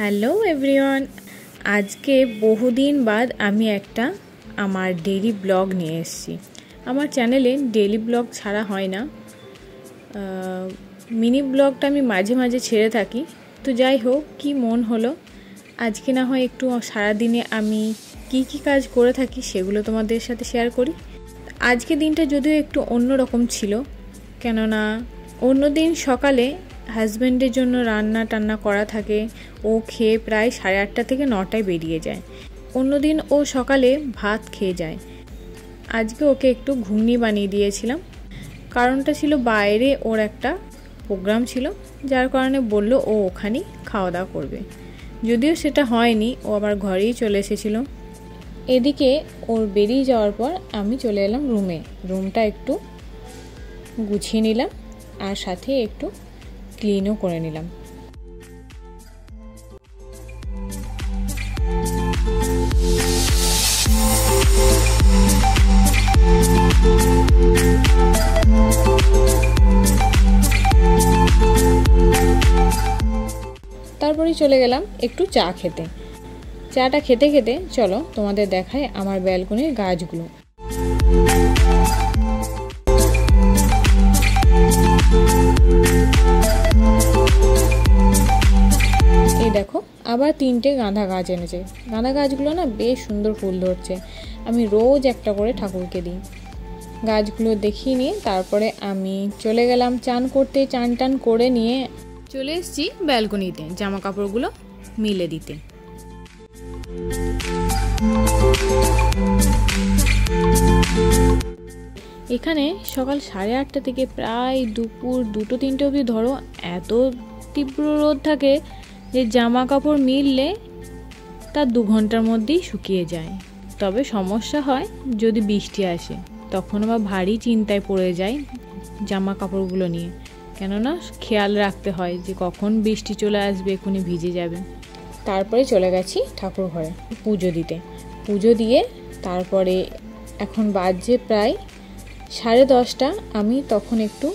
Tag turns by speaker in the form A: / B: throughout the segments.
A: Hello everyone, আজকে বহুদিন বাদ আমি একটা আমার ডেইলি ব্লগ নিয়ে এসেছি। আমার চ্যানেলে ডেইলি ব্লগ ছাড়া হয় না, মিনি ব্লগটা আমি মাঝে মাঝে ছেড়ে থাকি। তো যাই হোক, কি মন হলো আজকে না হয় একটু সারাদিনে আমি কি কাজ করে থাকি সেগুলো তোমাদের সাথে শেয়ার করি। আজকে দিনটা যদিও একটু অন্যরকম ছিল, কেননা অন্যদিন সকালে হাজব্যান্ডের জন্য রান্না টান্না করা থাকে, ও খেয়ে প্রায় 8:30 থেকে 9টায় বেরিয়ে যায়। অন্যদিন ও সকালে ভাত খেয়ে যায়। আজকে ওকে একটু ঘুগনি বানিয়ে দিয়েছিলাম, কারণটা ছিল বাইরে ওর একটা প্রোগ্রাম ছিল, যার কারণে বলল ও ওখানেই খাওয়া দাওয়া করবে। যদিও সেটা হয়নি, ও আবার ঘরেই চলে এসেছিল। এদিকে ওর বেরিয়ে যাওয়ার পর আমি চলে এলাম রুমটা একটু গুছিয়ে নিলাম, আর সাথে একটু ক্লিনও করে নিলাম। তারপরে চলে গেলাম একটু চা খেতে। চাটা খেতে খেতে চলো তোমাদের দেখায় আমার ব্যালকনির গাছগুলো। এই দেখো, আবার 3টে গাঁদা গাছ এনেছে। গাঁদা গাছগুলো না বেশ সুন্দর ফুল ধরছে। আমি রোজ একটা করে ঠাকুরকে দিই। গাছগুলো দেখিয়ে নিয়ে তারপরে আমি চলে গেলাম চান করতে। চান টান করে নিয়ে চলে এসেছি ব্যালকনিতে জামা কাপড়গুলো মিলে দিতে। এখানে সকাল 8:30 থেকে প্রায় দুপুর 2-3টে অবধি ধরো এত তীব্র রোদ থাকে যে জামা কাপড় মিললে তা 2 ঘন্টার মধ্যেই শুকিয়ে যায়। তবে সমস্যা হয় যদি বৃষ্টি আসে, তখন আবার ভারী চিন্তায় পড়ে যায় জামা কাপড়গুলো নিয়ে, কেননা খেয়াল রাখতে হয় যে কখন বৃষ্টি চলে আসবে, এখনই ভিজে যাবে। তারপরে চলে গেছি ঠাকুর ঘরে পুজো দিতে। পুজো দিয়ে তারপরে এখন বাজে প্রায় 10:30। আমি তখন একটু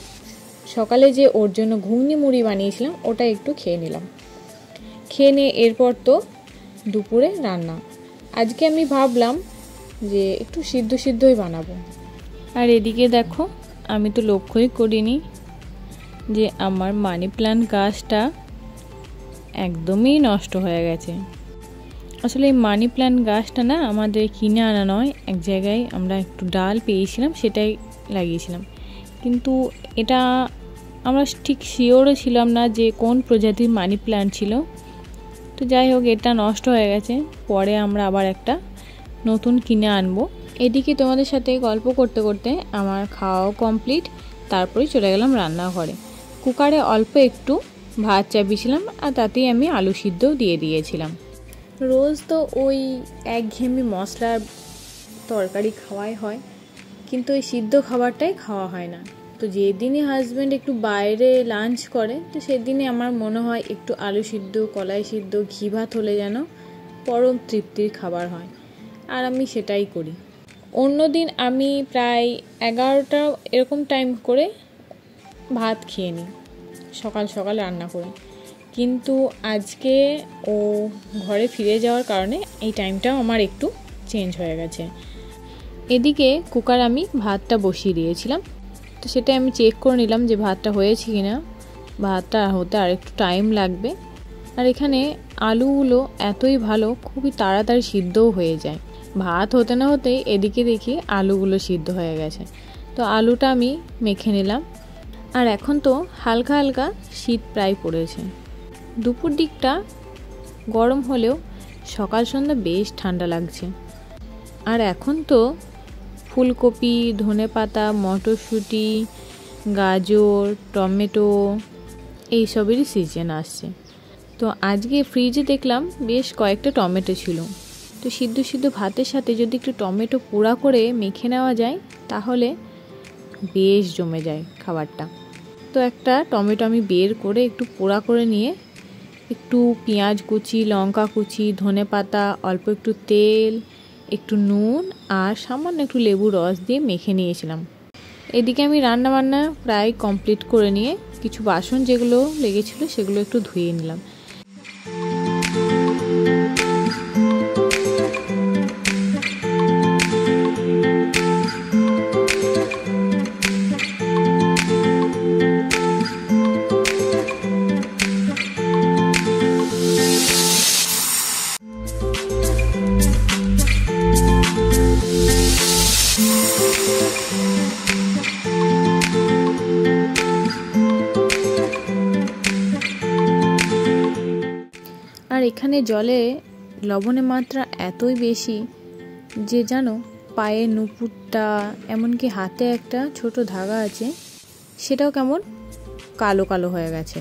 A: সকালে যে ওর জন্য ঘুগনি মুড়ি বানিয়েছিলাম ওটা একটু খেয়ে নিলাম। খেয়ে নিয়ে এরপর তো দুপুরে রান্না। আজকে আমি ভাবলাম যে একটু সিদ্ধই বানাবো। আর এদিকে দেখো, আমি তো লক্ষ্যই করিনি যে আমার মানি প্ল্যান্ট গাছটা একদমই নষ্ট হয়ে গেছে। আসলে এই মানি প্ল্যান্ট গাছটা না আমাদের কিনে আনা নয়, এক জায়গায় আমরা একটু ডাল পেয়েছিলাম, সেটাই লাগিয়েছিলাম। কিন্তু এটা আমরা ঠিক শিওরও ছিলাম না যে কোন প্রজাতির মানি প্ল্যান্ট ছিল। তো যাই হোক, এটা নষ্ট হয়ে গেছে। পরে আমরা আবার একটা নতুন কিনে আনবো। এদিকে তোমাদের সাথে গল্প করতে করতে আমার খাওয়াও কমপ্লিট। তারপরে চলে গেলাম রান্নাঘরে। কুকারে অল্প একটু ভাত চাপিয়েছিলাম, আর তাতেই আমি আলু সিদ্ধও দিয়ে দিয়েছিলাম। রোজ তো ওই একঘেয়েমি মশলার তরকারি খাওয়াই হয়, কিন্তু ওই সিদ্ধ খাবারটাই খাওয়া হয় না। তো যেদিনই হাজব্যান্ড একটু বাইরে লাঞ্চ করে, তো সেদিনে আমার মনে হয় একটু আলু সিদ্ধ, কলাই সিদ্ধ, ঘি ভাত হলে যেন পরম তৃপ্তির খাবার হয়, আর আমি সেটাই করি। অন্যদিন আমি প্রায় 11টা এরকম টাইম করে ভাত খেয়ে নিই সকাল সকাল রান্না করে। কিন্তু আজকে ও ঘরে ফিরে যাওয়ার কারণে এই টাইমটাও আমার একটু চেঞ্জ হয়ে গেছে। এদিকে কুকার আমি ভাতটা বসিয়ে দিয়েছিলাম, তো সেটা আমি চেক করে নিলাম যে ভাতটা হয়েছে কিনা। ভাতটা হতে আর একটু টাইম লাগবে। আর এখানে আলুগুলো এতই ভালো, খুবই তাড়াতাড়ি সিদ্ধও হয়ে যায়। ভাত হতে না হতেই এদিকে দেখি আলুগুলো সিদ্ধ হয়ে গেছে। তো আলুটা আমি মেখে নিলাম। আর এখন তো হালকা হালকা শীত প্রায় পড়েছে। দুপুর দিকটা গরম হলেও সকাল সন্ধ্যা বেশ ঠান্ডা লাগছে। আর এখন তো ফুলকপি, ধনেপাতা, মটরশুঁটি, গাজর, টমেটো এইসবেরই সিজন আসছে। তো আজকে ফ্রিজে দেখলাম বেশ কয়েকটা টমেটো ছিল। তো সিদ্ধ ভাতের সাথে যদি একটু টমেটো পোড়া করে মেখে নেওয়া যায় তাহলে বেশ জমে যায় খাবারটা। তো একটা টমেটো আমি বের করে একটু পোড়া করে নিয়ে একটু পেঁয়াজ কুচি, লঙ্কা কুচি, ধনেপাতা, অল্প একটু তেল, একটু নুন আর সামান্য একটু লেবু রস দিয়ে মেখে নিয়েছিলাম। এদিকে আমি রান্নাবান্না প্রায় কমপ্লিট করে নিয়ে কিছু বাসন যেগুলো লেগেছিলো সেগুলো একটু ধুয়ে নিলাম। আর এখানে জলে লবণের মাত্রা এতই বেশি যে জানো পায়ের নুপুরটা, এমনকি হাতে একটা ছোট ধাগা আছে, সেটাও কেমন কালো কালো হয়ে গেছে,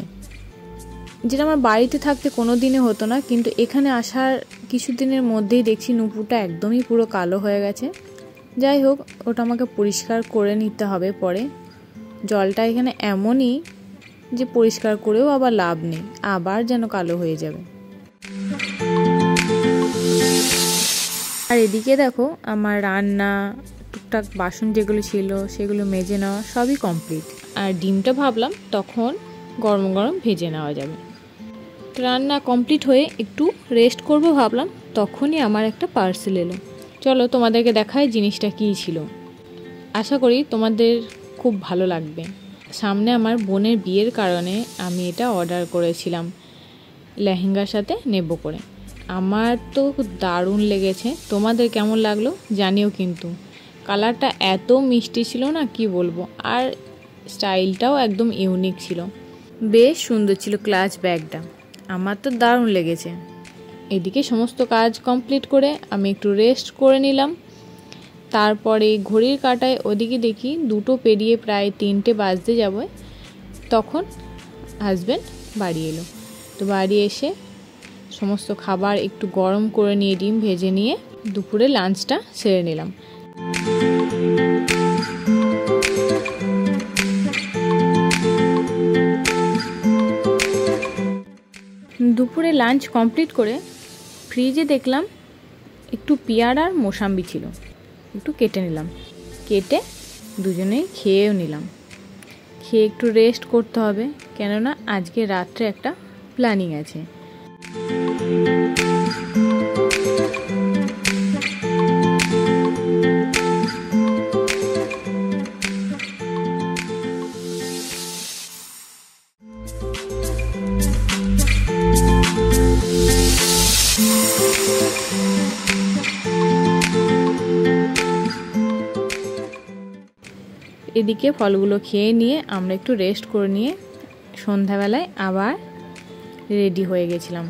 A: যেটা আমার বাড়িতে থাকতে কোনো দিনে হতো না, কিন্তু এখানে আসার কিছুদিনের মধ্যেই দেখছি নুপুরটা একদমই পুরো কালো হয়ে গেছে। যাই হোক, ওটা আমাকে পরিষ্কার করে নিতে হবে পরে। জলটা এখানে এমনই যে পরিষ্কার করেও আবার লাভ নেই, আবার যেন কালো হয়ে যাবে। আর এদিকে দেখো আমার রান্না, টুকটাক বাসন যেগুলো ছিল সেগুলো মেজে নেওয়া সবই কমপ্লিট। আর ডিমটা ভাবলাম তখন গরম গরম ভেজে নেওয়া যাবে। রান্না কমপ্লিট হয়ে একটু রেস্ট করব ভাবলাম, তখনই আমার একটা পার্সেল এলো। চলো তোমাদেরকে দেখাই জিনিসটা কী ছিল। আশা করি তোমাদের খুব ভালো লাগবে। সামনে আমার বোনের বিয়ের কারণে আমি এটা অর্ডার করেছিলাম লেহেঙ্গার সাথে নেব করে। আমার তো দারুণ লেগেছে, তোমাদের কেমন লাগলো জানিও কিন্তু। কালারটা এত মিষ্টি ছিল না, কি বলবো, আর স্টাইলটাও একদম ইউনিক ছিল, বেশ সুন্দর ছিল ক্লাচ ব্যাগটা, আমার তো দারুণ লেগেছে। এদিকে সমস্ত কাজ কমপ্লিট করে আমি একটু রেস্ট করে নিলাম। তারপরে ঘড়ির কাঁটায় ওদিকে দেখি 2টো পেরিয়ে প্রায় 3টে বাজতে যাবে, তখন হাজব্যান্ড বাড়ি এলো। তো বাড়ি এসে সমস্ত খাবার একটু গরম করে নিয়ে ডিম ভেজে নিয়ে দুপুরে লাঞ্চটা সেরে নিলাম। দুপুরে লাঞ্চ কমপ্লিট করে ফ্রিজে দেখলাম একটু পেয়ারা আর মোসাম্বি ছিল, একটু কেটে নিলাম, কেটে দুজনেই খেয়েও নিলাম। খেয়ে একটু রেস্ট করতে হবে, কেননা আজকে রাত্রে একটা প্ল্যানিং আছে। এদিকে ফলগুলো খেয়ে নিয়ে আমরা একটু রেস্ট করে নিয়ে সন্ধ্যাবেলায় আবার রেডি হয়ে গেছিলাম।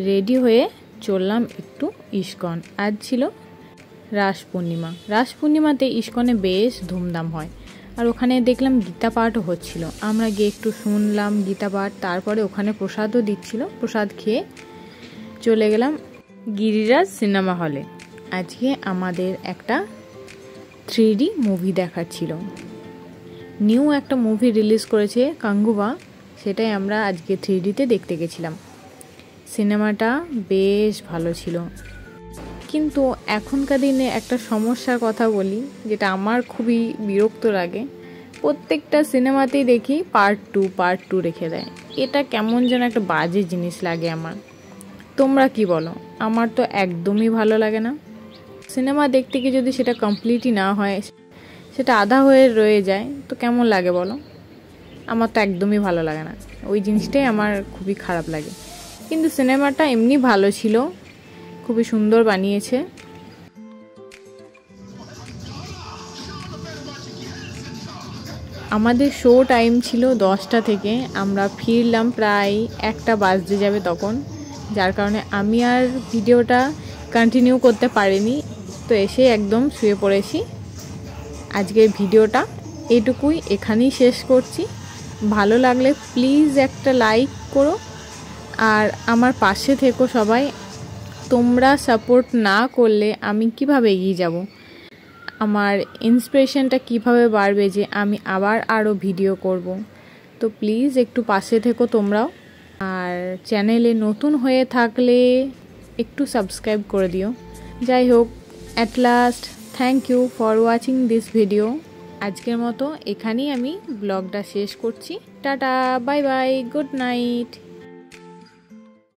A: রেডি হয়ে চললাম একটু ইস্কন। আজ ছিল রাস পূর্ণিমা। রাস পূর্ণিমাতে ইস্কনে বেশ ধুমধাম হয়, আর ওখানে দেখলাম গীতা পাঠও হচ্ছিল। আমরা গিয়ে একটু শুনলাম গীতা পাঠ, তারপরে ওখানে প্রসাদও দিচ্ছিল। প্রসাদ খেয়ে চলে গেলাম গিরিরাজ সিনেমা হলে। আজকে আমাদের একটা 3D মুভি দেখার ছিল। নিউ একটা মুভি রিলিজ করেছে কাঙ্গুবা, সেটাই আমরা আজকে 3Dতে দেখতে গেছিলাম। সিনেমাটা বেশ ভালো ছিল, কিন্তু এখনকার দিনে একটা সমস্যার কথা বলি, যেটা আমার খুবই বিরক্ত লাগে। প্রত্যেকটা সিনেমাতেই দেখি পার্ট 2 রেখে দেয়। এটা কেমন যেন একটা বাজে জিনিস লাগে আমার। তোমরা কি বলো? আমার তো একদমই ভালো লাগে না। সিনেমা দেখতে গিয়ে যদি সেটা কমপ্লিটই না হয়, সেটা আধা হয়ে রয়ে যায়, তো কেমন লাগে বলো? আমার তো একদমই ভালো লাগে না, ওই জিনিসটাই আমার খুবই খারাপ লাগে। কিন্তু সিনেমাটা এমনি ভালো ছিল, খুবই সুন্দর বানিয়েছে। আমাদের শো টাইম ছিল 10টা থেকে, আমরা ফিরলাম প্রায় 1টা বাজতে যাবে তখন, যার কারণে আমি আর ভিডিওটা কন্টিনিউ করতে পারিনি। তো এসে একদম শুয়ে পড়েছি। আজকের ভিডিওটা এটুকুই, এখানেই শেষ করছি। ভালো লাগলে প্লিজ একটা লাইক করো, আর আমার পাশে থেকো সবাই। তোমরা সাপোর্ট না করলে আমি কিভাবে এগিয়ে যাব? আমার ইন্সপিরেশনটা কিভাবে বাড়বে যে আমি আবার আরও ভিডিও করব? তো প্লিজ একটু পাশে থেকো তোমরাও। আর চ্যানেলে নতুন হয়ে থাকলে একটু সাবস্ক্রাইব করে দিও। যাই হোক, at last thank you for watching this video. আজকের মতো এখানেই আমি ব্লগটা শেষ করছি। Tata, bye bye, good night.